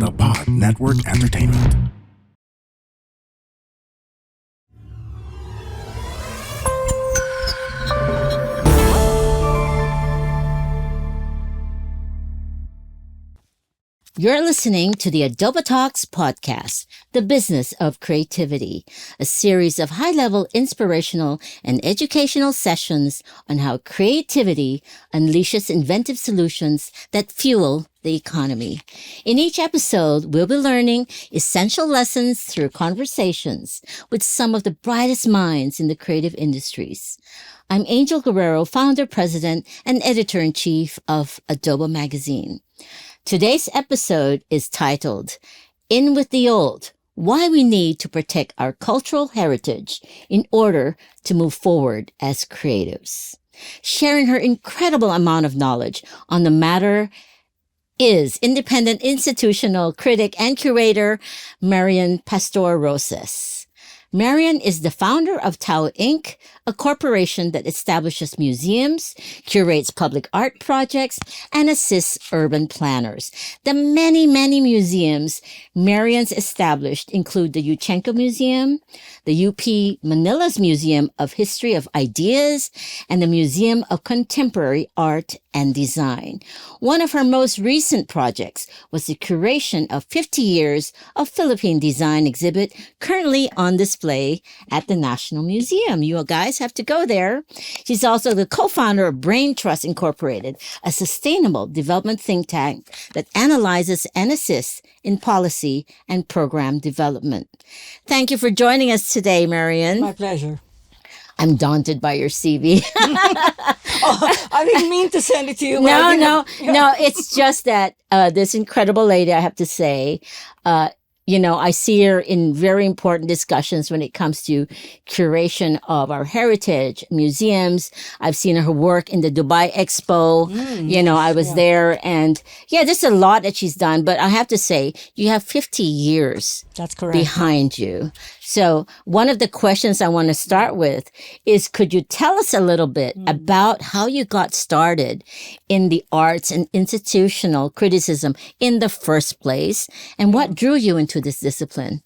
the Pod Network Entertainment. You're listening to the adoboTalks podcast, The Business of Creativity, a series of high-level inspirational and educational sessions on how creativity unleashes inventive solutions that fuel the economy. In each episode, we'll be learning essential lessons through conversations with some of the brightest minds in the creative industries. I'm Angel Guerrero, founder, president, and editor-in-chief of Adobo Magazine. Today's episode is titled, In with the Old, Why We Need to Protect Our Cultural Heritage in Order to Move Forward as Creatives. Sharing her incredible amount of knowledge on the matter is independent institutional critic and curator Marian Pastor Roces. Marian is the founder of Tao Inc., a corporation that establishes museums, curates public art projects, and assists urban planners. The many, many museums Marian's established include the Yuchenko Museum, the UP Manila's Museum of History of Ideas, and the Museum of Contemporary Art and Design. One of her most recent projects was the curation of 50 years of Philippine design exhibit currently on display at the National Museum. You guys have to go there. She's also the co-founder of Brain Trust Incorporated, a sustainable development think tank that analyzes and assists in policy and program development. Thank you for joining us today, Marian. My pleasure. I'm daunted by your CV. I didn't mean to send it to you. No. It's just that this incredible lady, I have to say, I see her in very important discussions when it comes to curation of our heritage museums. I've seen her work in the Dubai Expo. I was there, and there's a lot that she's done. But I have to say, you have 50 years That's correct. behind you. So one of the questions I want to start with is, could you tell us a little bit about how you got started in the arts and institutional criticism in the first place, and what drew you into this discipline?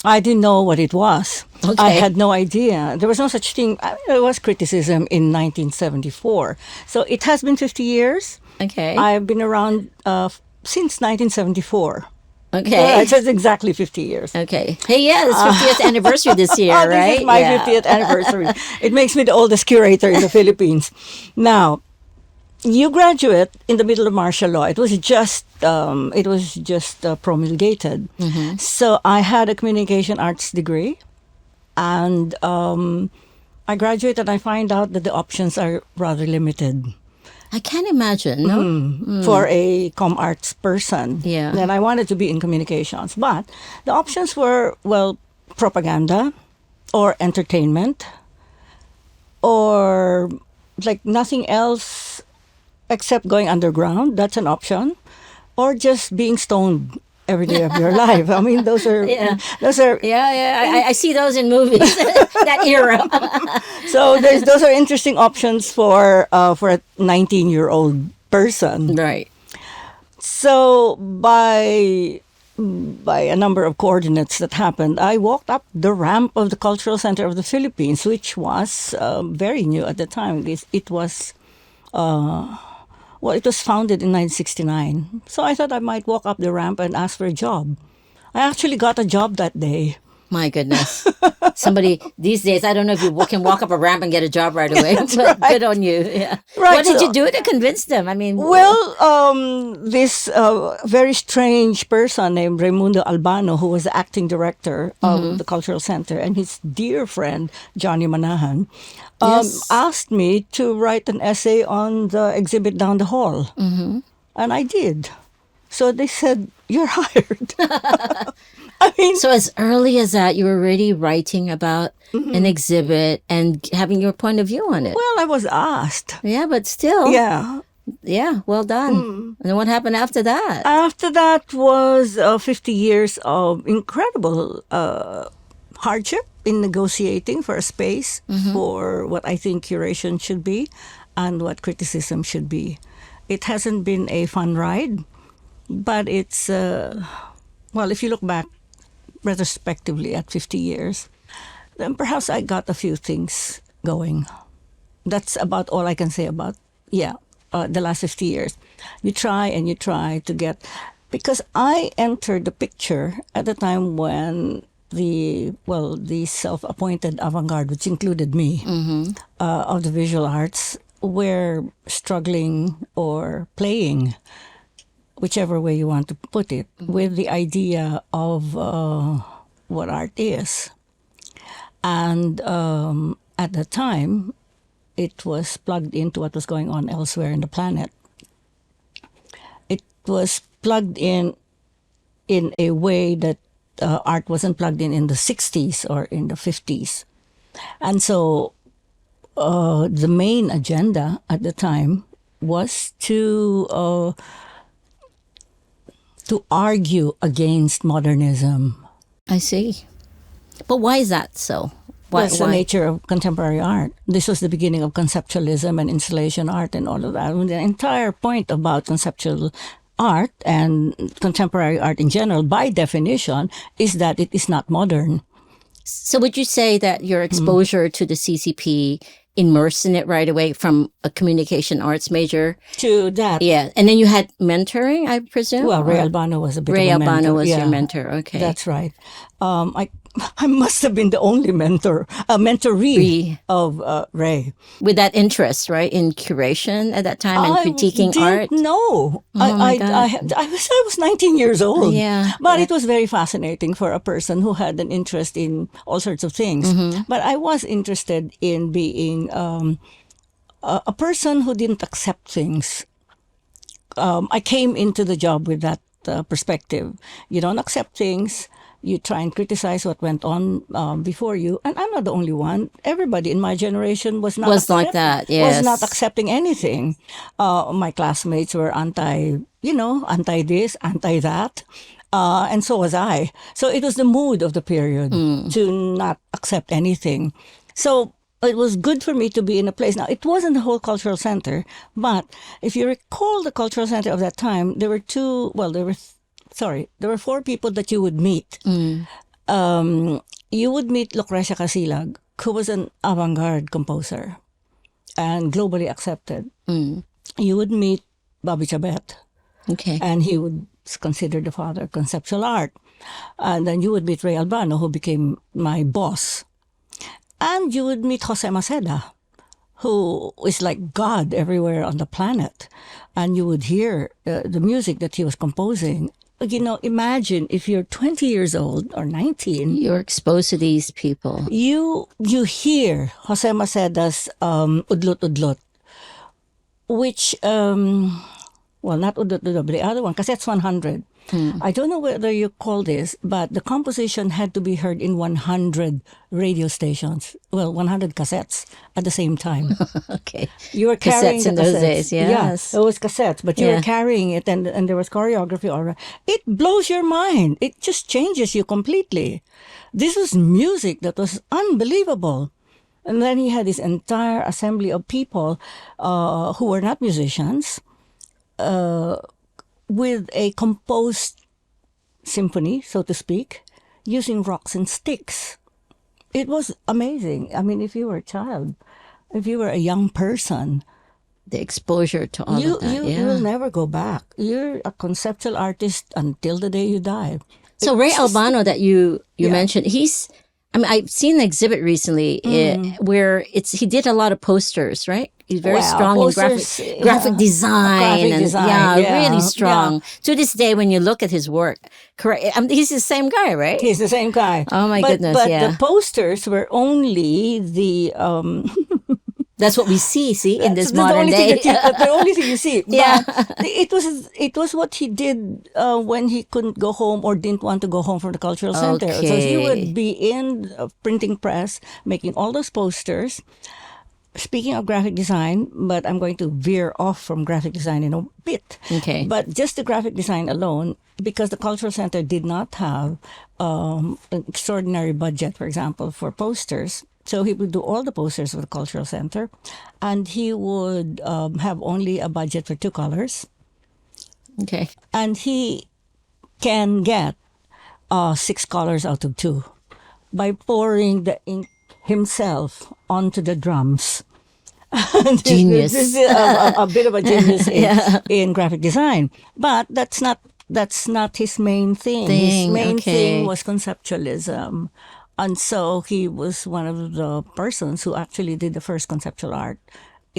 I didn't know what it was. Okay. I had no idea. There was no such thing. There was criticism in 1974. So it has been 50 years. Okay. I've been around since 1974. Okay. Yeah, it's exactly 50 years. Okay. Hey, it's 50th anniversary this year, This right? is my 50th anniversary. It makes me the oldest curator in the Philippines. Now, you graduate in the middle of martial law. It was just promulgated. Mm-hmm. So I had a communication arts degree, and I graduated and I find out that the options are rather limited. I can't imagine, no? For a com arts person. Yeah. And I wanted to be in communications. But the options were, propaganda or entertainment or like nothing else except going underground. That's an option. Or just being stoned every day of your life. I mean, those are. I see those in movies, that era. So those are interesting options for a 19-year-old person. Right. So by a number of coordinates that happened, I walked up the ramp of the Cultural Center of the Philippines, which was very new at the time. It was founded in 1969. So I thought I might walk up the ramp and ask for a job. I actually got a job that day. My goodness. Somebody, these days, I don't know if you can walk up a ramp and get a job right away. But right. Good on you. Yeah. Right, What did you do to convince them? I mean... This very strange person named Raimundo Albano, who was the acting director of the Cultural Center, and his dear friend, Johnny Manahan, asked me to write an essay on the exhibit down the hall. Mm-hmm. And I did. So they said, "You're hired." I mean, so as early as that, you were already writing about an exhibit and having your point of view on it. well, I was asked. Yeah, but still. Yeah. Yeah, well done. And then what happened after that? After that was 50 years of incredible hardship in negotiating for a space for what I think curation should be and what criticism should be. It hasn't been a fun ride. But it's, well, if you look back retrospectively at 50 years, then perhaps I got a few things going. That's about all I can say about, the last 50 years. You try and you try to get, because I entered the picture at the time when the self-appointed avant-garde, which included me, of the visual arts, were struggling or playing, whichever way you want to put it, with the idea of what art is. And at the time, it was plugged into what was going on elsewhere in the planet. It was plugged in a way that art wasn't plugged in the 60s or in the 50s. And so the main agenda at the time was to argue against modernism. I see. But why is that so? That's the nature of contemporary art. This was the beginning of conceptualism and installation art and all of that. And the entire point about conceptual art and contemporary art in general, by definition, is that it is not modern. So would you say that your exposure to the CCP immersed in it right away from a communication arts major? To that. Yeah. And then you had mentoring, I presume? Well, Ray Albano was a bit Ray of a mentor. Albano was your mentor. Okay. That's right. I must have been the only mentoree of Ray. With that interest, right, in curation at that time and critiquing art? No. I was 19 years old. Yeah. But it was very fascinating for a person who had an interest in all sorts of things. But I was interested in being a person who didn't accept things. I came into the job with that perspective. You don't accept things. You try and criticize what went on before you, and I'm not the only one. Everybody in my generation was like that. Yes. Was not accepting anything. My classmates were anti this, anti that, and so was I. So it was the mood of the period to not accept anything. So it was good for me to be in a place. Now, it wasn't the whole cultural center, but if you recall the cultural center of that time, there were four people that you would meet. You would meet Lucrecia Casilag, who was an avant-garde composer and globally accepted. You would meet Bobby Chabet. Okay. And he was considered the father of conceptual art. And then you would meet Ray Albano, who became my boss. And you would meet Jose Maceda, who is like God everywhere on the planet. And you would hear the music that he was composing. Imagine if you're 20 years old or 19. You're exposed to these people. You hear Jose Maceda's Udlot Udlot, which, not Udlot Udlot, but the other one, Cassettes 100. I don't know whether you call this, but the composition had to be heard in 100 radio stations. 100 cassettes at the same time. Okay. You were carrying cassettes the in those cassettes. days, yes. Yeah, it was cassettes, but you were carrying it and there was choreography. It blows your mind. It just changes you completely. This was music that was unbelievable. And then he had this entire assembly of people who were not musicians, with a composed symphony, so to speak, using rocks and sticks. It was amazing. I mean, if you were a child, if you were a young person, the exposure to all of that. You will never go back. You're a conceptual artist until the day you die. So Ray Albano that you mentioned, I've seen the exhibit recently where he did a lot of posters, right? He's very strong in graphic design. Really strong. Yeah. To this day, when you look at his work, correct? He's the same guy, right? He's the same guy. Oh my goodness! But the posters were only the. That's what we see in this modern day. The only thing you see. Yeah. But it was what he did when he couldn't go home or didn't want to go home from the cultural center. Okay. So he would be in a printing press making all those posters. Speaking of graphic design, but I'm going to veer off from graphic design in a bit. Okay. But just the graphic design alone, because the cultural center did not have an extraordinary budget, for example, for posters. So he would do all the posters for the cultural center, and he would have only a budget for 2 colors. Okay. And he can get 6 colors out of 2 by pouring the ink himself onto the drums. Genius. This is a bit of a genius Yeah. in graphic design, but that's not his main thing. His main Okay. thing was conceptualism, and so he was one of the persons who actually did the first conceptual art.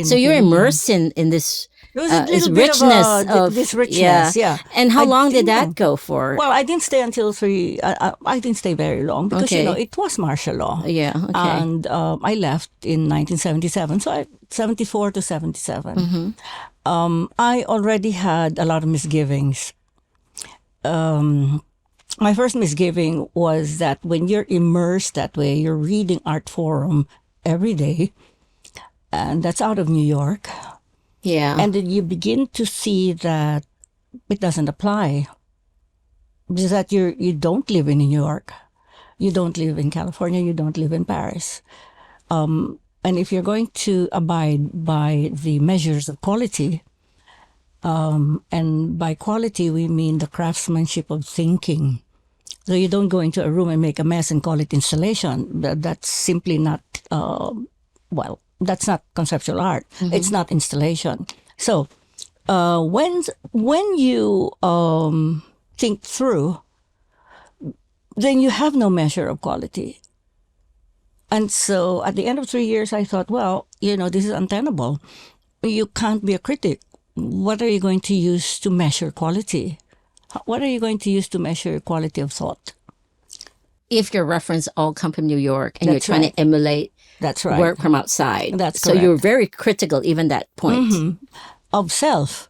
So you're immersed in this There was a this little bit richness of this richness, yeah. And how I long did didn't that know. go for? Well, I didn't stay until 3. I didn't stay very long because Okay. it was martial law. Yeah, okay. And I left in 1977, so 74 to 77. Mm-hmm. I already had a lot of misgivings. My first misgiving was that when you're immersed that way, you're reading Art Forum every day, and that's out of New York. Yeah. And then you begin to see that it doesn't apply. Because that you don't live in New York. You don't live in California. You don't live in Paris. And if you're going to abide by the measures of quality, and by quality we mean the craftsmanship of thinking. So you don't go into a room and make a mess and call it installation. That's simply not, that's not conceptual art. It's not installation. So when you think through, then you have no measure of quality. And so at the end of 3 years, I thought, well, this is untenable. You can't be a critic. What are you going to use to measure quality? What are you going to use to measure quality of thought? If your reference all come from New York and you're That's trying right. to emulate That's right. work from outside. That's so correct. you're very critical even that point. Of self.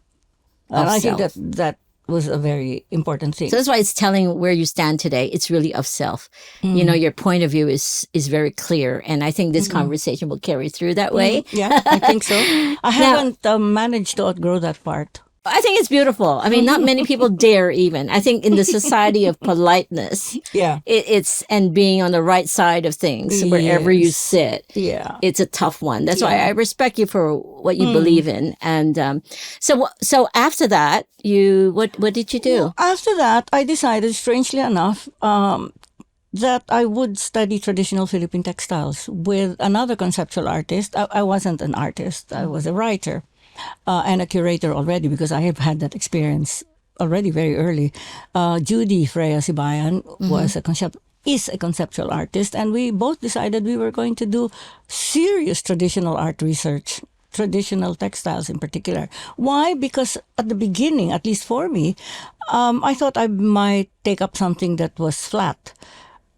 Of And I think self. that was a very important thing. So that's why it's telling where you stand today. It's really of self. Your point of view is very clear. And I think this conversation will carry through that way. Yeah, I think so. I haven't managed to outgrow that part. I think it's beautiful. I mean, not many people dare even. I think in the society of politeness, Yeah. it's and being on the right side of things wherever you Yes. sit. Yeah. It's a tough one. That's why I respect you for what you believe in. And so after that, what did you do? After that, I decided, strangely enough, that I would study traditional Philippine textiles with another conceptual artist. I wasn't an artist. I was a writer and a curator already because I have had that experience already very early. Judy Freya Sibayan is a conceptual artist, and we both decided we were going to do serious traditional art research, traditional textiles in particular. Why? Because at the beginning, at least for me, I thought I might take up something that was flat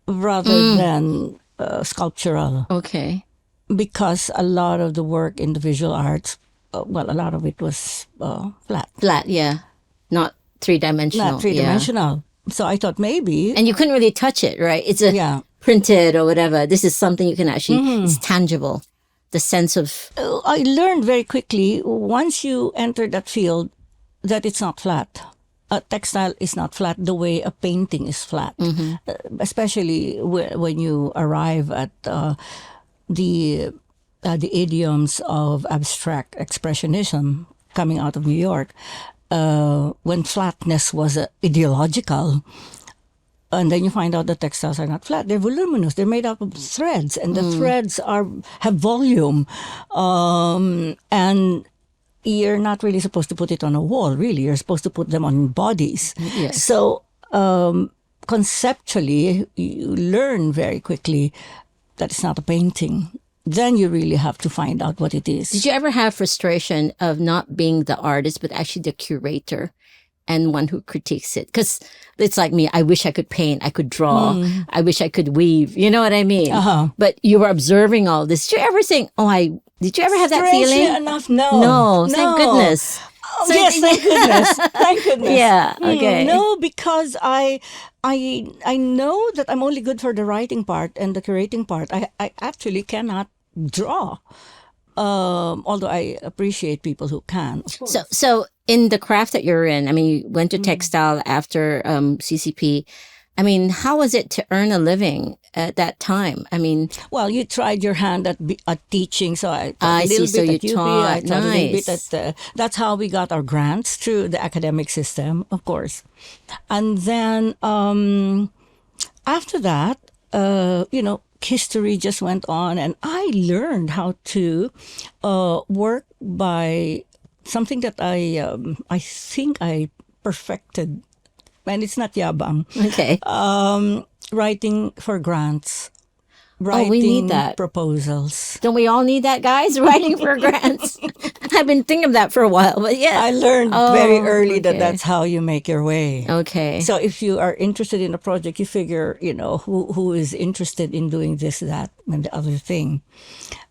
rather than sculptural, Okay. because a lot of the work in the visual arts, a lot of it was flat, Flat, yeah. Not three-dimensional. not three-dimensional. So I thought maybe, Yeah. And you couldn't really touch it, right? It's printed or whatever. This is something you can actually, it's tangible. The sense of, I learned very quickly, once you enter that field, that it's not flat. A textile is not flat the way a painting is flat, especially when you arrive at the idioms of abstract expressionism coming out of New York, when flatness was ideological. And then you find out the textiles are not flat. They're voluminous. They're made up of threads, and the threads have volume. And you're not really supposed to put it on a wall, really. You're supposed to put them on bodies. Yes. So conceptually, you learn very quickly that it's not a painting. Then you really have to find out what it is. did you ever have frustration of not being the artist, but actually the curator and one who critiques it? Because it's like me. I wish I could paint. I could draw. I wish I could weave. You know what I mean? But you were observing all this. Did you ever think, did you ever have that Strangely feeling? enough, no. No, thank goodness. Oh, yes, thank goodness. Thank goodness. Yeah, okay. No, because I know that I'm only good for the writing part and the curating part. I actually cannot draw. Although I appreciate people who can. Of course. So in the craft that you're in, I mean, you went to textile after CCP. I mean, how was it to earn a living at that time? I mean, Well, you tried your hand at teaching, so I taught I a little see. So bit you at UP. I taught. taught a little bit Nice. that's how we got our grants through the academic system, of course. And then after that, history just went on, and I learned how to work by something that I think I perfected, and it's not yabang. Okay. Writing for grants, Oh, we need writing that. proposals. Don't we all need that, guys? Writing for grants. I've been thinking of that for a while, but yeah. I learned Oh, very early that okay. that's how you make your way. Okay. So if you are interested in a project, you figure, who is interested in doing this, that, and the other thing.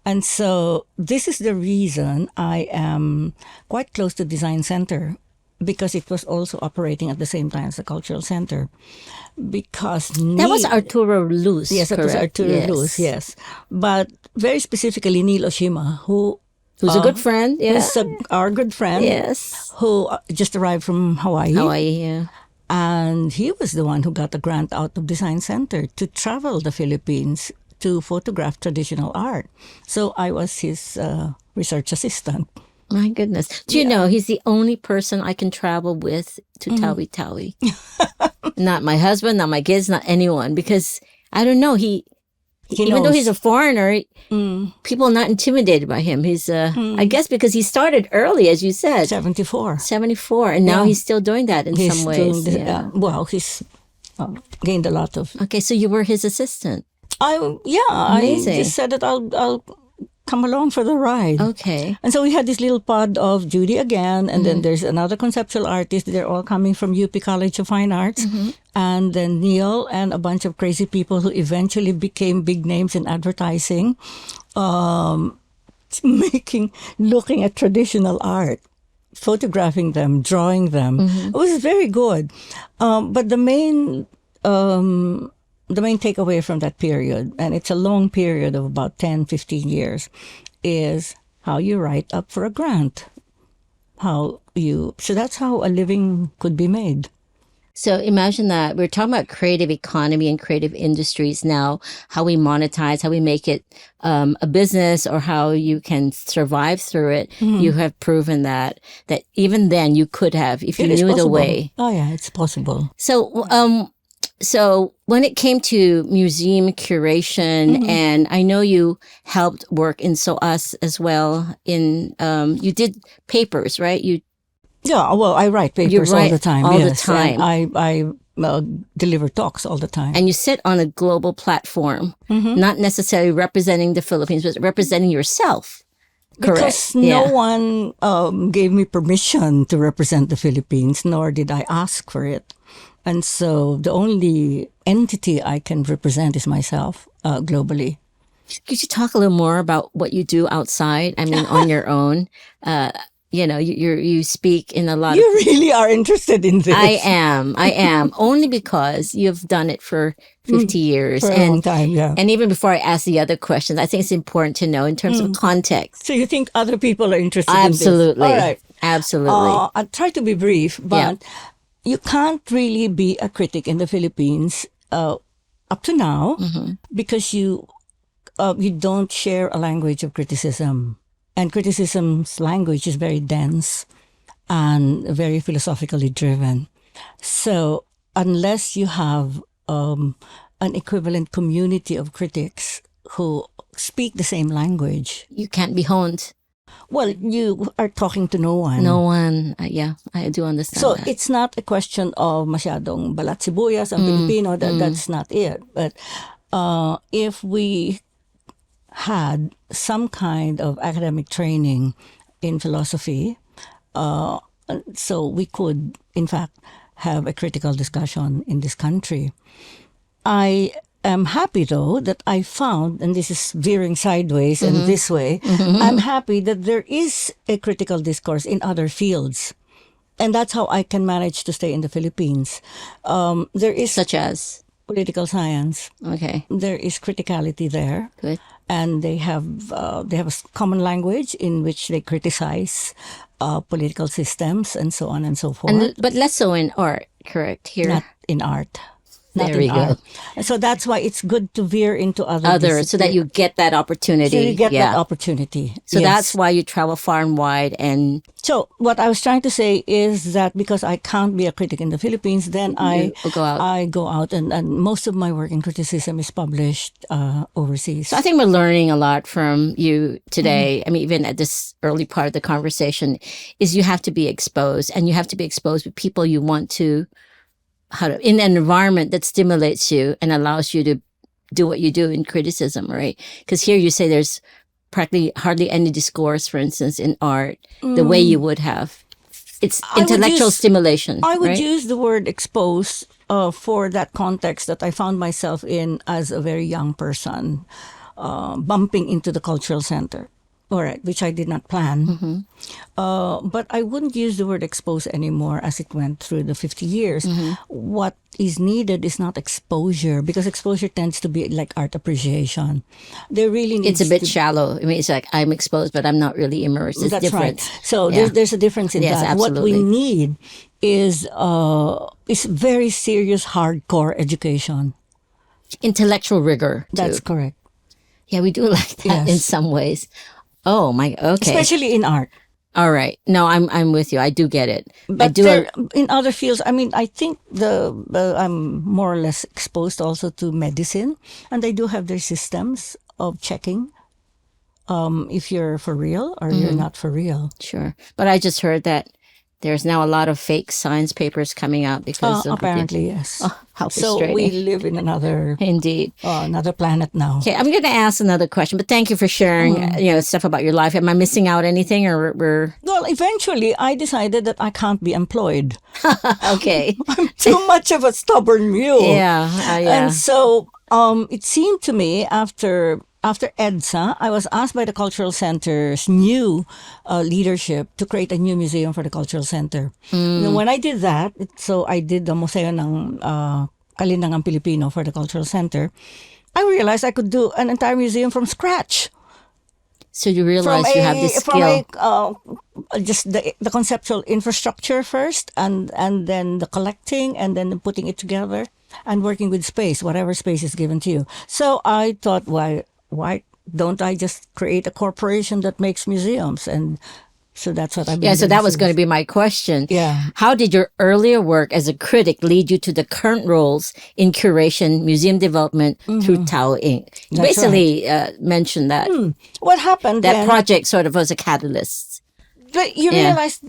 And so this is the reason I am quite close to Design Center, because it was also operating at the same time as the Cultural Center. Because That was Arturo Luz. Yes, that was correct? Arturo Yes. Luz, yes. But very specifically, Neil Oshima, Who's a good friend. Yeah. who's our good friend, Yes. who just arrived from Hawaii. Hawaii, yeah. And he was the one who got the grant out of Design Center to travel the Philippines to photograph traditional art. So I was his research assistant. My goodness. Do you know he's the only person I can travel with to Tawi Tawi? Not my husband, not my kids, not anyone. Because I don't know, even though he's a foreigner, people are not intimidated by him. He's, I guess because he started early, as you said. 74. 74. And now he's still doing that in He's some ways. doing this, Yeah. he's gained a lot of. Okay, so you were his assistant. I Amazing. just said that I'll come along for the ride. Okay. And so we had this little pod of Judy again, and then there's another conceptual artist. They're all coming from UP College of Fine Arts. And then Neil and a bunch of crazy people who eventually became big names in advertising, looking at traditional art, photographing them, drawing them. It was very good. But the main takeaway from that period, and it's a long period of about 10, 15 years, is how you write up for a grant. So that's how a living could be made. So imagine that we're talking about creative economy and creative industries now, how we monetize, how we make it a business, or how you can survive through it. You have proven that even then you could have, if you It is knew the possible. way. Oh yeah, it's possible. So when it came to museum curation, and I know you helped work in SOAS as well, you did papers, right? Yeah, well, I write papers all the time. all the yes, time. And I deliver talks all the time. And you sit on a global platform, not necessarily representing the Philippines, but representing yourself. Correct. Because no one gave me permission to represent the Philippines, nor did I ask for it. And so the only entity I can represent is myself globally. Could you talk a little more about what you do outside? I mean, on your own. You speak in a lot You really are interested in this. I am. Only because you've done it for 50 years. For a long time, yeah. And even before I ask the other questions, I think it's important to know in terms of context. So you think other people are interested Absolutely. in this? All right. Absolutely. I'll try to be brief, but you can't really be a critic in the Philippines up to now because you don't share a language of criticism. And criticism's language is very dense and very philosophically driven. So unless you have an equivalent community of critics who speak the same language, You can't be honed. well, you are talking to no one. No one. I do understand So that. it's not a question of masyadong balat sibuyas ang Pilipino. That's not it. But if we had some kind of academic training in philosophy, so we could, in fact, have a critical discussion in this country. I am happy, though, that I found, and this is veering sideways and this way, I'm happy that there is a critical discourse in other fields. And that's how I can manage to stay in the Philippines. There is Such as? political science. Okay, There is criticality there. good. And they have a common language in which they criticize political systems and so on and so forth. But less so in art, correct? Here. Not in art. not There in we go. art. And so that's why it's good to veer into other So that you get that opportunity. so you get yeah. that opportunity. So Yes. that's why you travel far and wide. And So what I was trying to say is that because I can't be a critic in the Philippines, then I go out. I go out and most of my work in criticism is published overseas. So I think we're learning a lot from you today. I mean, even at this early part of the conversation, is you have to be exposed, and you have to be exposed with people you want to, in an environment that stimulates you and allows you to do what you do in criticism, right? Because here you say there's practically hardly any discourse, for instance, in art, the way you would have. It's intellectual stimulation. I would right? use the word expose for that context that I found myself in as a very young person, bumping into the cultural center. All right, which I did not plan. But I wouldn't use the word expose anymore as it went through the 50 years. What is needed is not exposure, because exposure tends to be like art appreciation. There really needs It's a bit to shallow. I mean, it's like I'm exposed, but I'm not really immersed. It's That's different. right. So Yeah. there's a difference in Yes, that. What we absolutely. need is very serious, hardcore education. Intellectual rigor. Too. That's correct. Yeah, we do like that in Yes. some ways. Oh my. Okay. Especially in art. All right. No, I'm with you. I do get it. I But do. in other fields, I mean, I think I'm more or less exposed also to medicine, and they do have their systems of checking if you're for real or you're not for real. Sure. But I just heard that there's now a lot of fake science papers coming out because of Apparently, yes. how So frustrating. we live in Indeed. another planet now. Okay, I'm going to ask another question, but thank you for sharing, stuff about your life. Am I missing out anything, or we're Well, eventually, I decided that I can't be employed. okay? I'm too much of a stubborn mule. Yeah, yeah. And so it seemed to me after EDSA, I was asked by the Cultural Center's new leadership to create a new museum for the Cultural Center. And when I did that, so I did the Museo ng Kalindangang Pilipino for the Cultural Center, I realized I could do an entire museum from scratch. So you realize you have this skill. Just the conceptual infrastructure first, and then the collecting, and then putting it together, and working with space, whatever space is given to you. So I thought, why don't I just create a corporation that makes museums? And so that's what I've been Yeah, so doing that was since. going to be my question. Yeah. How did your earlier work as a critic lead you to the current roles in curation, museum development through Tao Inc.? You That's basically mentioned that. What happened That then? project sort of was a catalyst. But you Yeah. realized,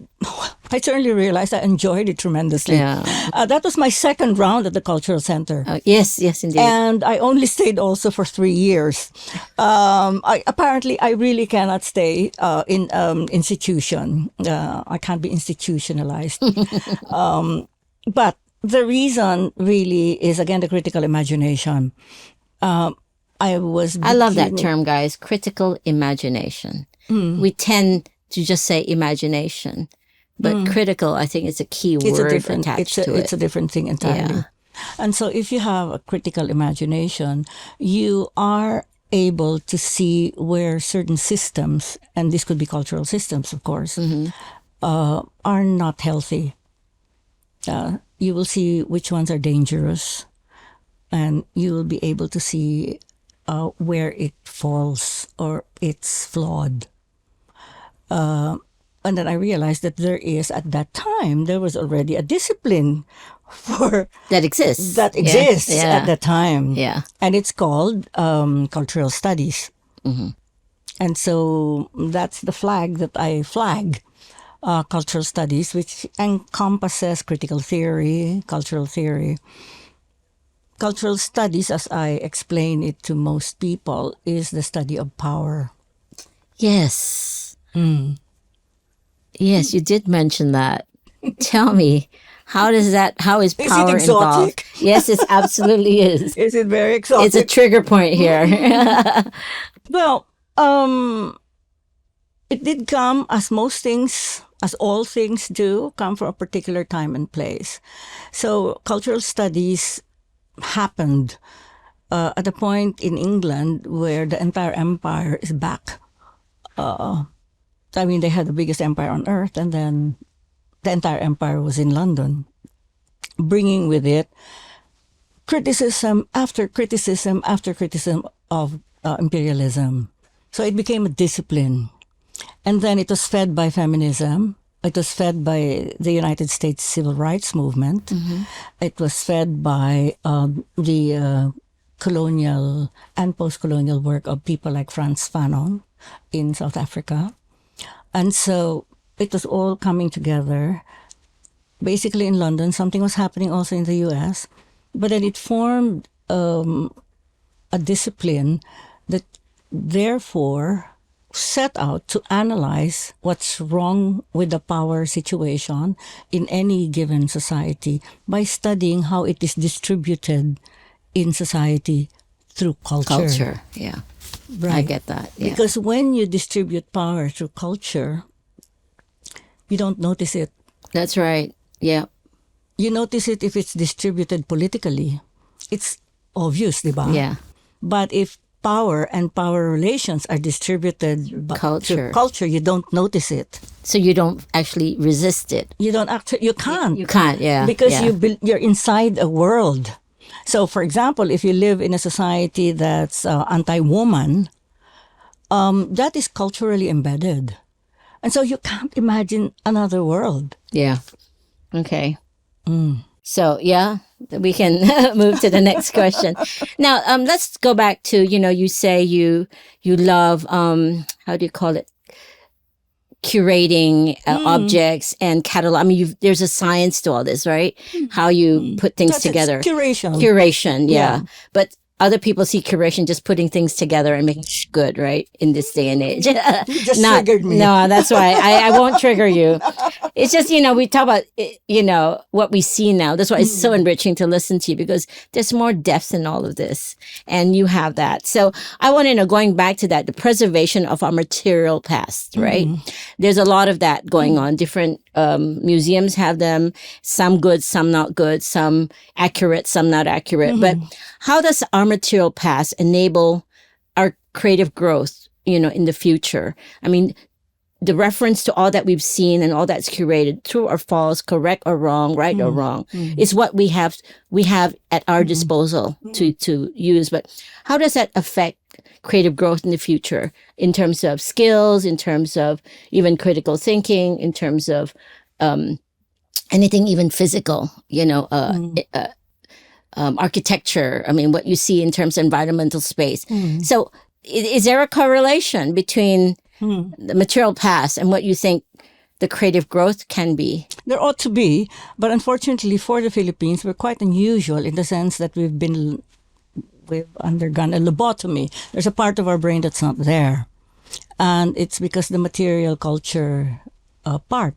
I certainly realized I enjoyed it tremendously. Yeah. That was my second round at the Cultural Center. Yes, indeed. And I only stayed also for 3 years. I really cannot stay in institution. I can't be institutionalized. But the reason really is, again, the critical imagination. I love that term, guys. Critical imagination. We tend to just say imagination, but critical, I think, is a key word attached to it. It's a different thing entirely. Yeah. And so if you have a critical imagination, you are able to see where certain systems, and this could be cultural systems, of course, are not healthy. You will see which ones are dangerous, and you will be able to see where it falls or it's flawed. And then I realized that at that time, there was already a discipline That exists. that exists Yeah. at that time. Yeah. And it's called cultural studies. And so that's the flag that I flag, cultural studies, which encompasses critical theory, cultural theory. Cultural studies, as I explain it to most people, is the study of power. Yes. Yes, you did mention that. Tell me, how is power it involved? exotic? Yes, it absolutely is. Is it very exotic? It's a trigger point here. Well, it did come, as most things, as all things do, come from a particular time and place. So cultural studies happened at a point in England where the entire empire is back. They had the biggest empire on earth, and then the entire empire was in London, bringing with it criticism after criticism after criticism of imperialism. So it became a discipline. And then it was fed by feminism. It was fed by the United States Civil Rights Movement. It was fed by the colonial and post-colonial work of people like Frantz Fanon in South Africa. And so it was all coming together. Basically in London, something was happening also in the US. But then it formed a discipline that therefore set out to analyze what's wrong with the power situation in any given society by studying how it is distributed in society through culture. Culture, yeah. Right. I get that. Yeah. Because when you distribute power through culture, you don't notice it. That's right. Yeah. You notice it if it's distributed politically. It's obvious, diba? Yeah. But if power and power relations are distributed through culture, you don't notice it. So you don't actually resist it. You don't actually. You can't. You can't. Yeah. Because yeah. you're inside a world. So, for example, if you live in a society that's anti-woman, that is culturally embedded, and so you can't imagine another world. Yeah. Okay. So, yeah, we can move to the next question. Now, let's go back to, you say you love, how do you call it? Curating objects and catalog. I mean, there's a science to all this, right? How you put things together. Curation. Yeah. But other people see curation just putting things together and making it good, right? In this day and age. You just triggered me. No, that's why I won't trigger you. It's just, we talk about, what we see now. That's why it's so enriching to listen to you, because there's more depth in all of this. And you have that. So I want to know, going back to that, the preservation of our material past, right? There's a lot of that going on. Different museums have them, some good, some not good, some accurate, some not accurate. But how does our material past enable our creative growth, in the future? I mean, the reference to all that we've seen and all that's curated, true or false, correct or wrong, right or wrong, is what we have at our disposal to use. But how does that affect creative growth in the future in terms of skills, in terms of even critical thinking, in terms of anything even physical, architecture? I mean, what you see in terms of environmental space. So is there a correlation between the material past and what you think the creative growth can be? There ought to be, but unfortunately for the Philippines, we're quite unusual in the sense that we've undergone a lobotomy. There's a part of our brain that's not there. And it's because the material culture part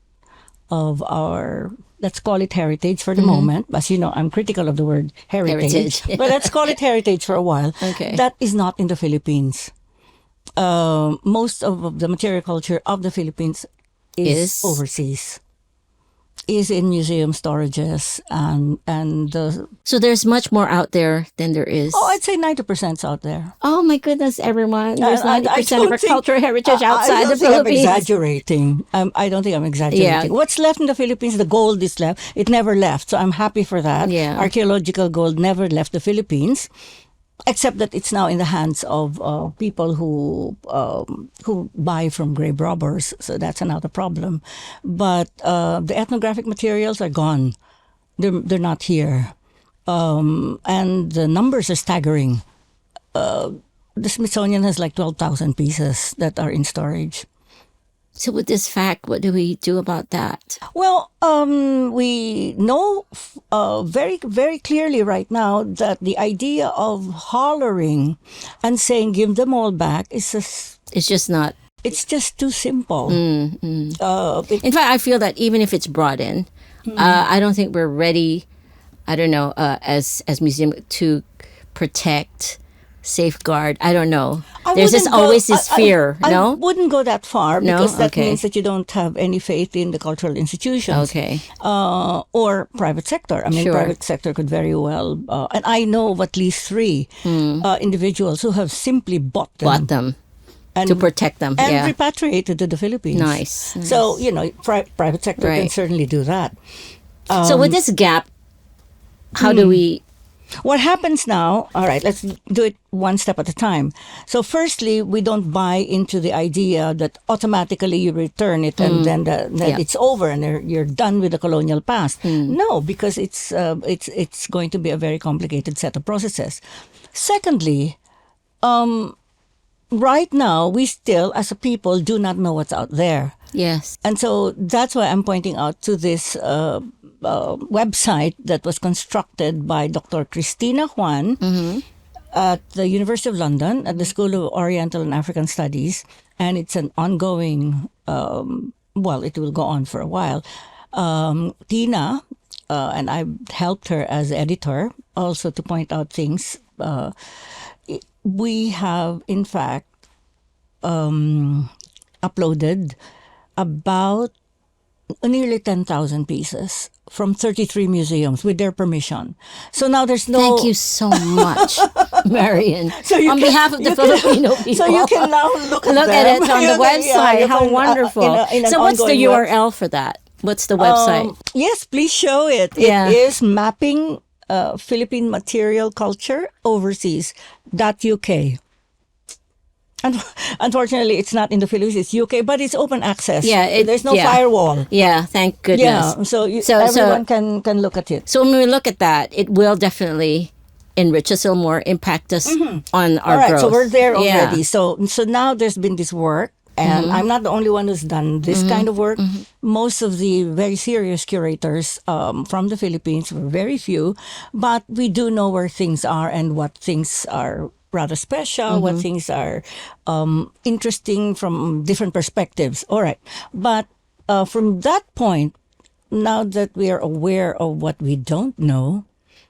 of our, let's call it heritage for the moment. As you know, I'm critical of the word heritage. But let's call it heritage for a while. Okay. That is not in the Philippines. Most of the material culture of the Philippines is overseas. Is in museum storages and so there's much more out there than there is. Oh, I'd say 90% is out there. Oh my goodness, everyone! There's 90% of our think- cultural heritage outside the I don't think I'm Philippines. exaggerating. I don't think I'm exaggerating. Yeah. What's left in the Philippines? The gold is left. It never left, so I'm happy for that. Yeah. Archaeological gold never left the Philippines. Except that it's now in the hands of people who buy from grave robbers, so that's another problem. But the ethnographic materials are gone; they're not here, and the numbers are staggering. The Smithsonian has like 12,000 pieces that are in storage. So with this fact, what do we do about that? Well, we know very, very clearly right now that the idea of hollering and saying "give them all back" is It's just not. it's just too simple. In fact, I feel that even if it's brought in, I don't think we're ready. I don't know, as museum to protect, safeguard. I don't know. There's just always this fear. I No. wouldn't go that far because that Okay. means that you don't have any faith in the cultural institutions. Okay. Or private sector. I mean, Sure. private sector could very well. And I know of at least 3 individuals who have simply bought them. And, To protect them. and Yeah. repatriated to the Philippines. Nice. So, private sector can Right. certainly do that. So with this gap, how do we What happens now, all right, let's do it one step at a time. So firstly, we don't buy into the idea that automatically you return it and then it's over and you're done with the colonial past. No, because it's going to be a very complicated set of processes. Secondly, right now, we still, as a people, do not know what's out there. Yes. And so that's why I'm pointing out to this website that was constructed by Dr. Christina Juan at the University of London at the School of Oriental and African Studies. And it's an ongoing, it will go on for a while. Tina, and I helped her as editor also to point out things. We have, in fact, uploaded about nearly 10,000 pieces from 33 museums with their permission. So now there's no... Thank you so much, Marian. So on behalf of the Filipino people. So you can now look at it on the website. Yeah, How wonderful. So what's the URL for that? What's the website? Yes, please show it. Yeah. It is Mapping Philippine Material Culture Overseas.uk. Unfortunately, it's not in the Philippines. It's UK, but it's open access. Yeah, there's no firewall. Yeah, thank goodness. Yeah, so everyone can look at it. So when we look at that, it will definitely enrich us a little more, impact us on our All right, growth. so we're there already. Yeah. So now there's been this work, and I'm not the only one who's done this kind of work. Most of the very serious curators from the Philippines were very few, but we do know where things are and what things are rather special, what things are interesting from different perspectives. All right. But from that point, now that we are aware of what we don't know,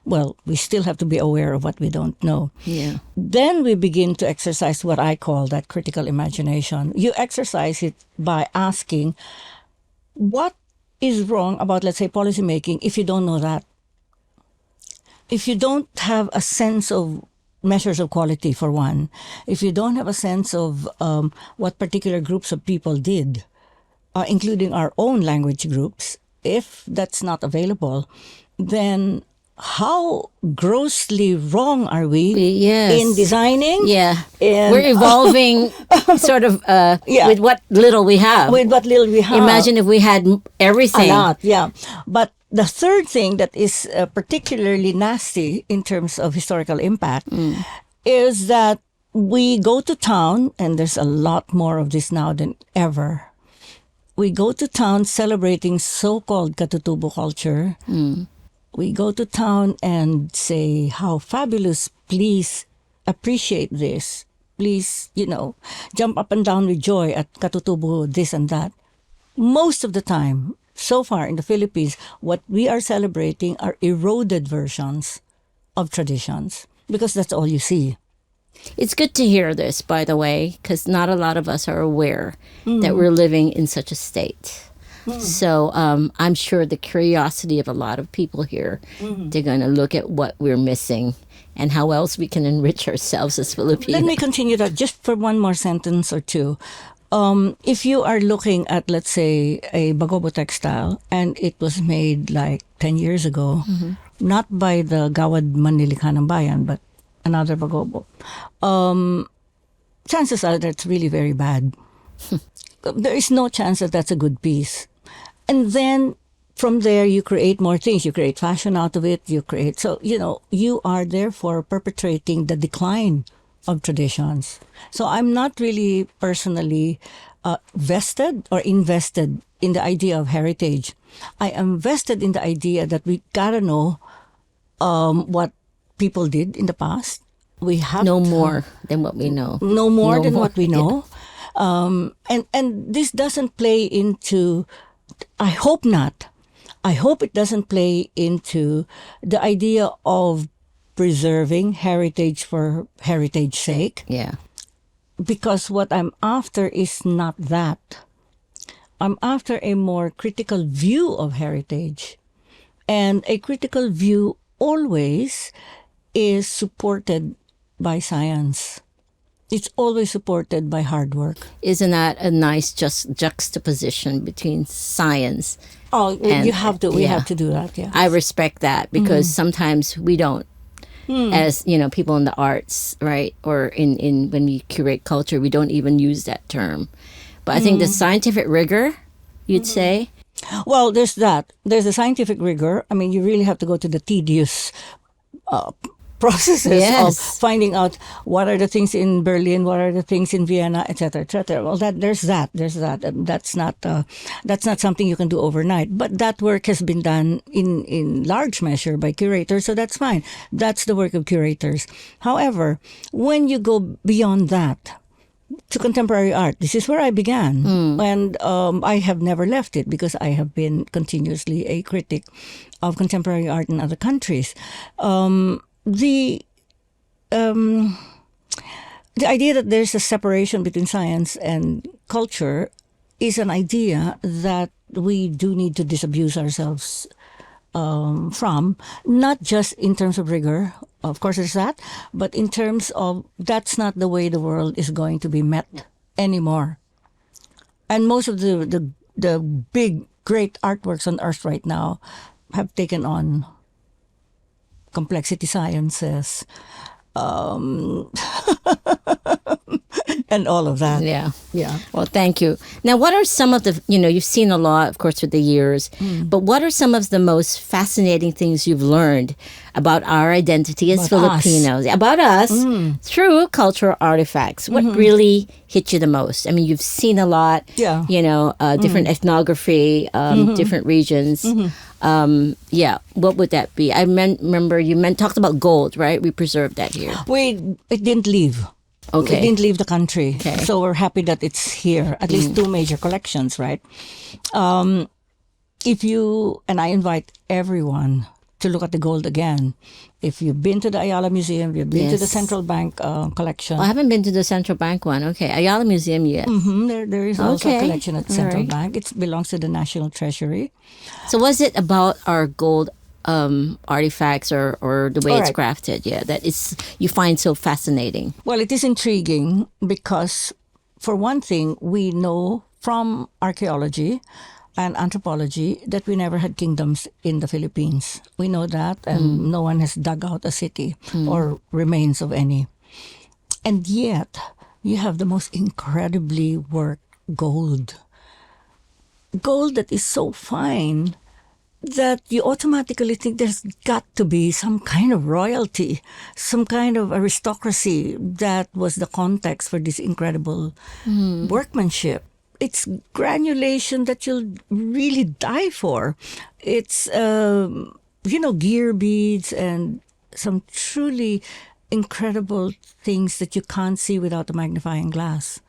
well, we still have to be aware of what we don't know. Yeah. Then we begin to exercise what I call that critical imagination. You exercise it by asking, what is wrong about, let's say, policymaking if you don't know that? If you don't have a sense of measures of quality, for one, if you don't have a sense of what particular groups of people did, including our own language groups, if that's not available, then how grossly wrong are we in designing? Yeah. In, we're evolving sort of with what little we have. With what little we have. Imagine if we had everything. A lot, yeah. But the third thing that is particularly nasty in terms of historical impact is that we go to town, and there's a lot more of this now than ever. We go to town celebrating so-called katutubo culture. We go to town and say, how fabulous, please appreciate this. Please, jump up and down with joy at katutubo, this and that. Most of the time, so far in the Philippines, what we are celebrating are eroded versions of traditions because that's all you see. It's good to hear this, by the way, because not a lot of us are aware that we're living in such a state. So I'm sure the curiosity of a lot of people here, they're going to look at what we're missing and how else we can enrich ourselves as Filipinos. Let me continue that just for one more sentence or two. If you are looking at, let's say, a bagobo textile, and it was made like 10 years ago, not by the Gawad Manlilikanang Bayan, but another bagobo, chances are that it's really very bad. There is no chance that that's a good piece. And then from there, you create more things. You create fashion out of it. So, you are therefore perpetrating the decline of traditions. So I'm not really personally vested or invested in the idea of heritage. I am vested in the idea that we gotta know what people did in the past. We have no more than what we know. No more than what we know. And this doesn't play into, I hope not. I hope it doesn't play into the idea of preserving heritage for heritage's sake. Yeah. Because what I'm after is not that. I'm after a more critical view of heritage. And a critical view always is supported by science. It's always supported by hard work. Isn't that a nice juxtaposition between science? Oh, you have to. We have to do that. Yeah. I respect that because sometimes we don't as people in the arts, right? Or in when we curate culture, we don't even use that term. But I think the scientific rigor, you'd say. Well, there's that. There's the scientific rigor. I mean, you really have to go to the tedious processes of Yes. finding out what are the things in Berlin, what are the things in Vienna, etc., etc. Well, there's that. That's not something you can do overnight. But that work has been done in large measure by curators, so that's fine. That's the work of curators. However, when you go beyond that to contemporary art, this is where I began, and I have never left it because I have been continuously a critic of contemporary art in other countries. The idea that there's a separation between science and culture is an idea that we do need to disabuse ourselves from, not just in terms of rigor, of course there's that, but in terms of that's not the way the world is going to be met anymore. And most of the big, great artworks on earth right now have taken on complexity sciences, and all of that. Yeah. Yeah. Well, thank you. Now, what are some of the, you've seen a lot, of course, through the years, but what are some of the most fascinating things you've learned about our identity as About Filipinos, about us, through cultural artifacts? What really hit you the most? I mean, you've seen a lot, Yeah. different ethnography, different regions. What would that be? I remember you talked about gold, right? We preserved that here. It didn't leave. Okay. It didn't leave the country. Okay. So we're happy that it's here. At least two major collections, right? If you, and I invite everyone to look at the gold again. If you've been to the Ayala Museum, if you've been to the Yes. Central Bank collection. I haven't been to the Central Bank one. Okay. Ayala Museum, yes. There is also Okay. a collection at the All Central right. Bank. It belongs to the National Treasury. So was it about our gold artifacts or the way All it's right. crafted? Yeah, that is you find so fascinating. Well, it is intriguing because, for one thing, we know from archaeology and anthropology that we never had kingdoms in the Philippines. We know that, and no one has dug out a city or remains of any. And yet, you have the most incredibly worked gold. Gold that is so fine that you automatically think there's got to be some kind of royalty, some kind of aristocracy that was the context for this incredible workmanship. It's granulation that you'll really die for. It's, gear beads and some truly incredible things that you can't see without a magnifying glass.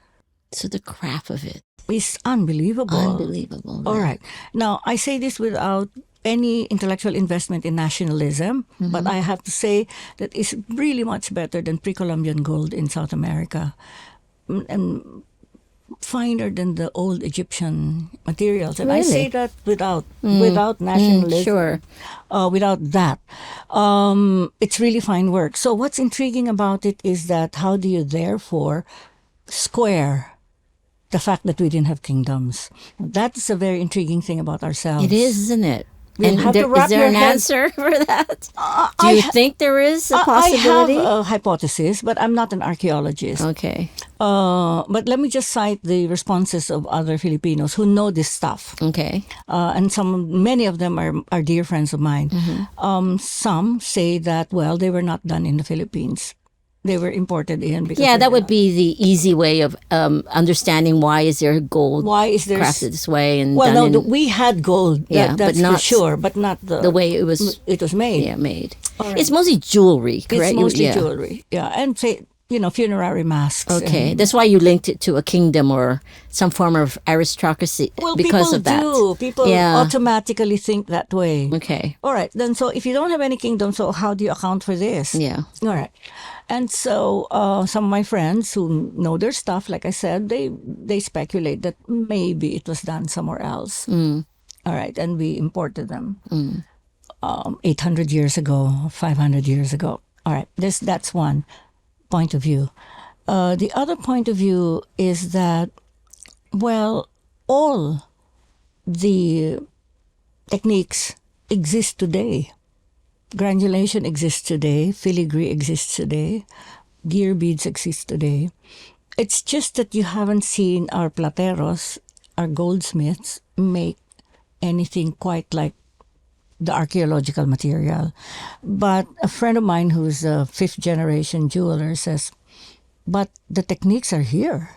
So the craft of it, It's unbelievable. unbelievable. All right. Now, I say this without any intellectual investment in nationalism, but I have to say that it's really much better than pre-Columbian gold in South America, and finer than the old Egyptian materials. And I Really? say that without nationalism, Sure. without that. It's really fine work. So what's intriguing about it is that how do you therefore square the fact that we didn't have kingdoms? That's a very intriguing thing about ourselves. It is, isn't it? You'll And have to there, wrap is there your an head- answer for that? Do I you ha- think there is a I possibility? have a hypothesis, but I'm not an archaeologist. Okay. But let me just cite the responses of other Filipinos who know this stuff. Okay. And many of them are dear friends of mine. Some say that, well, they were not done in the Philippines. They were imported in because Yeah, they that were would be the easy way of understanding why is there gold Why is there crafted this way and Well, done no, in we had gold. Yeah, That's but not for sure, but not the way it was made. made. All right. It's mostly jewelry, It's correct? mostly Yeah. jewelry. Yeah, and say funerary masks. Okay, and- that's why you linked it to a kingdom or some form of aristocracy well, because people of that. do. People Yeah. automatically think that way. Okay. All right, then. So if you don't have any kingdom, so how do you account for this? Yeah. All right. And so some of my friends who know their stuff, like I said, they speculate that maybe it was done somewhere else. All right, and we imported them 800 years ago, 500 years ago. All right, that's one point of view. The other point of view is that, well, all the techniques exist today. Granulation exists today. Filigree exists today. Gear beads exist today. It's just that you haven't seen our plateros, our goldsmiths, make anything quite like the archaeological material. But a friend of mine who's a fifth generation jeweler says, but the techniques are here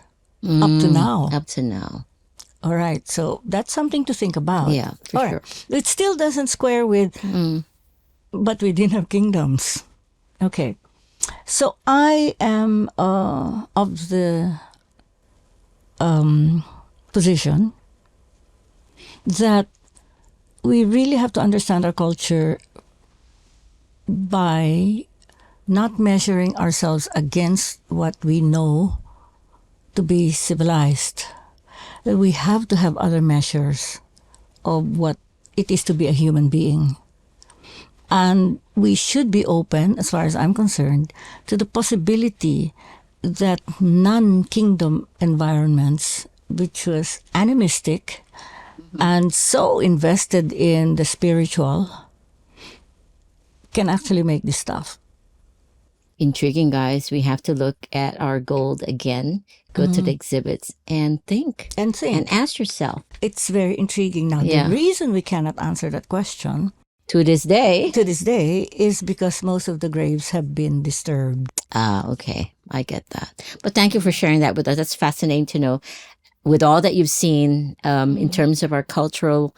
up to now. Up to now. All right. So that's something to think about. Yeah, for All sure. right. It still doesn't square with, but we didn't have kingdoms. Okay. So I am of the position that we really have to understand our culture by not measuring ourselves against what we know to be civilized. That we have to have other measures of what it is to be a human being. And we should be open, as far as I'm concerned, to the possibility that non-kingdom environments, which was animistic and so invested in the spiritual, can actually make this stuff. Intriguing, guys. We have to look at our gold again, go to the exhibits and think. And think. And ask yourself. It's very intriguing. Now, Yeah. the reason we cannot answer that question To this day. to this day is because most of the graves have been disturbed. Ah, okay. I get that. But thank you for sharing that with us. That's fascinating to know. With all that you've seen in terms of our cultural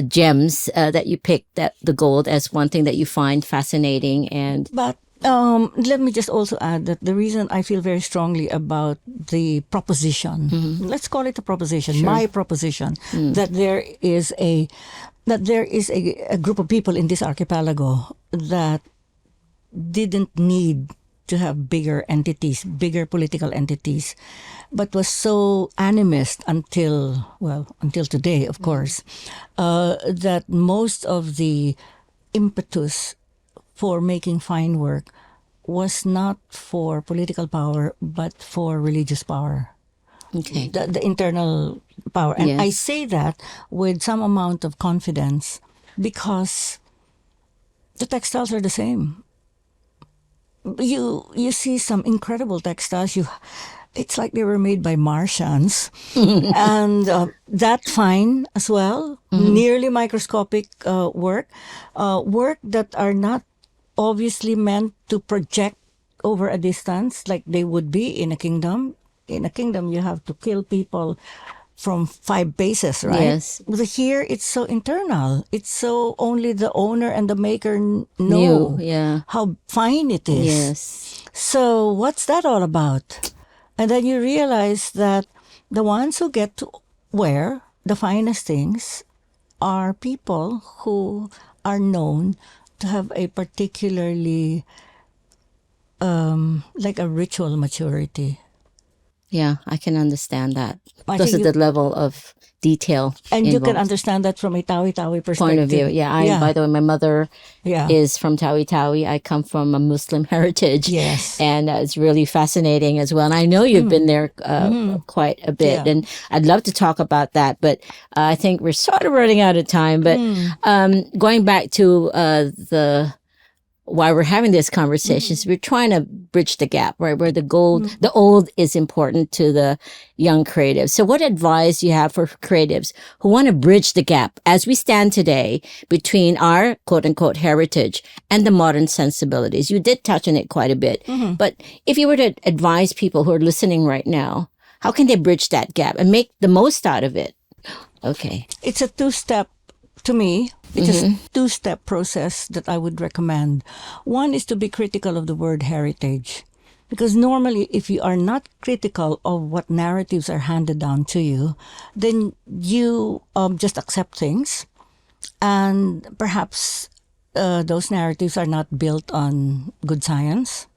gems that you picked, that the gold as one thing that you find fascinating. And But let me just also add that the reason I feel very strongly about the proposition, let's call it a proposition, my proposition, that there is a group of people in this archipelago that didn't need to have bigger entities, bigger political entities, but was so animist until today, of course, that most of the impetus for making fine work was not for political power, but for religious power. okay. The internal power. And Yes. I say that with some amount of confidence because the textiles are the same. You see some incredible textiles. It's like they were made by Martians, and that fine as well. Nearly microscopic work that are not obviously meant to project over a distance like they would be in a kingdom. In a kingdom, you have to kill people from 5 paces, right? Yes. But here, it's so internal. It's so only the owner and the maker know New, yeah. how fine it is. Yes. So what's that all about? And then you realize that the ones who get to wear the finest things are people who are known to have a particularly like a ritual maturity. Yeah, I can understand that. I Because of think the level of detail And you can involved. understand that from a Tawi-Tawi perspective. Point of view. Yeah, by the way, my mother Yeah. is from Tawi-Tawi. I come from a Muslim heritage. Yes. And it's really fascinating as well. And I know you've been there quite a bit. Yeah. And I'd love to talk about that. But I think we're sort of running out of time. But going back to why we're having this conversation is we're trying to bridge the gap, right? Where the old is important to the young creatives. So what advice do you have for creatives who want to bridge the gap as we stand today between our quote unquote heritage and the modern sensibilities? You did touch on it quite a bit, but if you were to advise people who are listening right now, how can they bridge that gap and make the most out of it? Okay. It's a two-step, to me, it's a two-step process that I would recommend. One is to be critical of the word heritage. Because normally, if you are not critical of what narratives are handed down to you, then you just accept things. And perhaps those narratives are not built on good science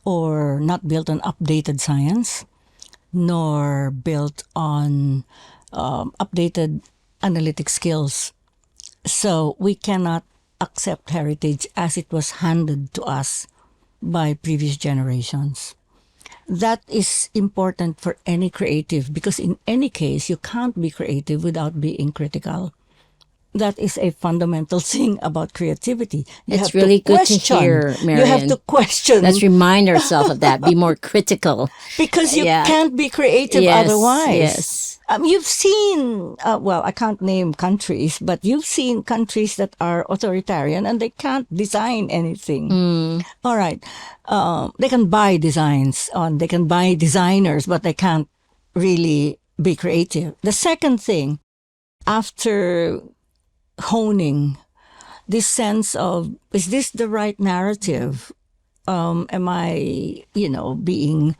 or not built on updated science, nor built on updated analytic skills. So we cannot accept heritage as it was handed to us by previous generations. That is important for any creative because in any case, you can't be creative without being critical. That is a fundamental thing about creativity. You It's have really to good to question. hear, You have Marian. to question Let's remind ourselves of that. Be more critical. because you Yeah. can't be creative Yes, otherwise. yes. You've seen, well, I can't name countries, but you've seen countries that are authoritarian and they can't design anything. All right. They can buy designs they can buy designers, but they can't really be creative. The second thing, after honing this sense of, is this the right narrative? Am I, being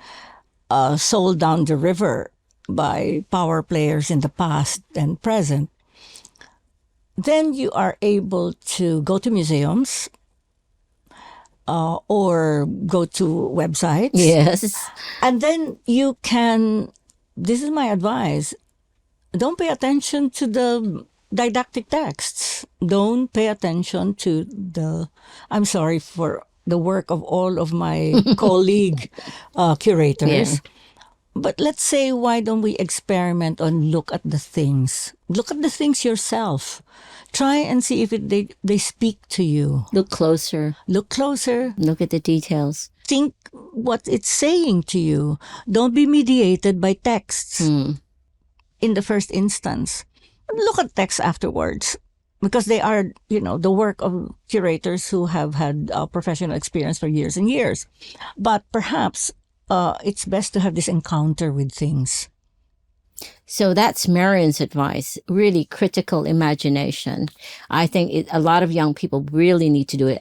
sold down the river by power players in the past and present? Then you are able to go to museums or go to websites. Yes. And then you can, this is my advice, don't pay attention to the didactic texts. Don't pay attention to I'm sorry for the work of all of my colleague curators. Yeah. But let's say, why don't we experiment and look at the things? Look at the things yourself. Try and see if they speak to you. Look closer. Look closer. Look at the details. Think what it's saying to you. Don't be mediated by texts in the first instance. Look at texts afterwards, because they are, the work of curators who have had professional experience for years and years. But perhaps it's best to have this encounter with things. So that's Marian's advice, really critical imagination. I think a lot of young people really need to do it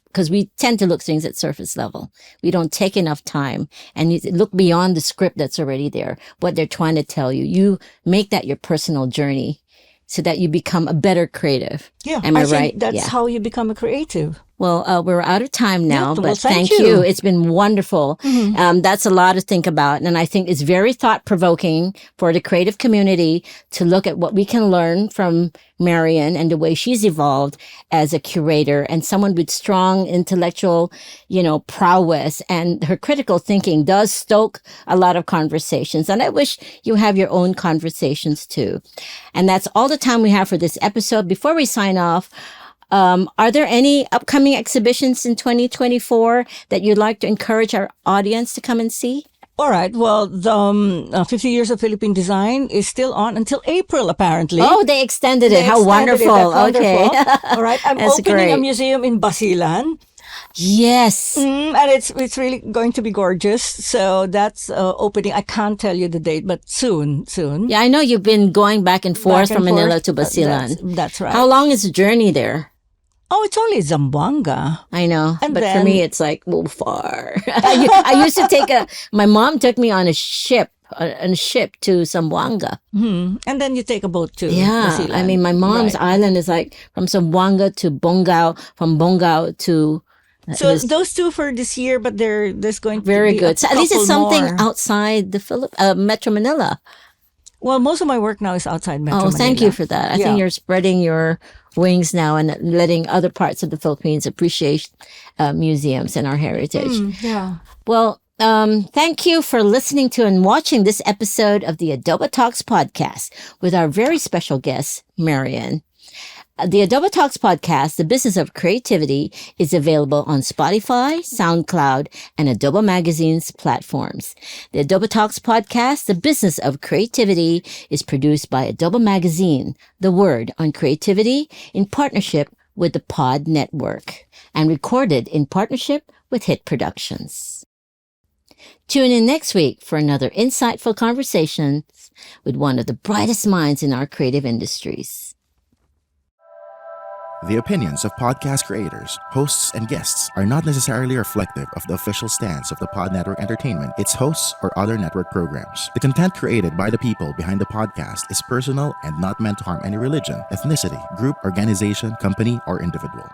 because we tend to look things at surface level. We don't take enough time and you look beyond the script that's already there, what they're trying to tell you. You make that your personal journey so that you become a better creative. Yeah, Am I think right? that's Yeah. how you become a creative. Well, we're out of time now, Yeah, well, but thank thank you. you. It's been wonderful. That's a lot to think about. And I think it's very thought-provoking for the creative community to look at what we can learn from Marian and the way she's evolved as a curator and someone with strong intellectual, prowess. And her critical thinking does stoke a lot of conversations. And I wish you have your own conversations too. And that's all the time we have for this episode. Before we sign off, are there any upcoming exhibitions in 2024 that you'd like to encourage our audience to come and see? All right. Well, the 50 Years of Philippine Design is still on until April, apparently. Oh, they extended it. They How extended it. wonderful. That's Okay. wonderful. All right. I'm That's opening great. a museum in Basilan. Yes. And it's really going to be gorgeous. So that's opening. I can't tell you the date, but soon. Yeah, I know you've been going back and forth Back and from Manila forth. to Basilan. That's right. How long is the journey there? Oh, it's only Zamboanga. I know, And but for then- me, it's like, far. I used to my mom took me on a ship to Zamboanga. And then you take a boat to Yeah, Basilan. I mean, my mom's Right. island is like from Zamboanga to Bongao, from Bongao to... So those two for this year, but there's going to Very be good. a So at least it's couple something more. outside the Metro Manila. Well, most of my work now is outside Metro Manila. Thank you for that. I Yeah. think you're spreading your wings now and letting other parts of the Philippines appreciate museums and our heritage. Yeah. Well, thank you for listening to and watching this episode of the adoboTalks podcast with our very special guest, Marian. The adoboTalks podcast, The Business of Creativity, is available on Spotify, SoundCloud, and Adobo Magazine's platforms. The adoboTalks podcast, The Business of Creativity, is produced by Adobo Magazine, the word on creativity, in partnership with the Pod Network, and recorded in partnership with Hit Productions. Tune in next week for another insightful conversation with one of the brightest minds in our creative industries. The opinions of podcast creators, hosts, and guests are not necessarily reflective of the official stance of the Pod Network Entertainment, its hosts, or other network programs. The content created by the people behind the podcast is personal and not meant to harm any religion, ethnicity, group, organization, company, or individual.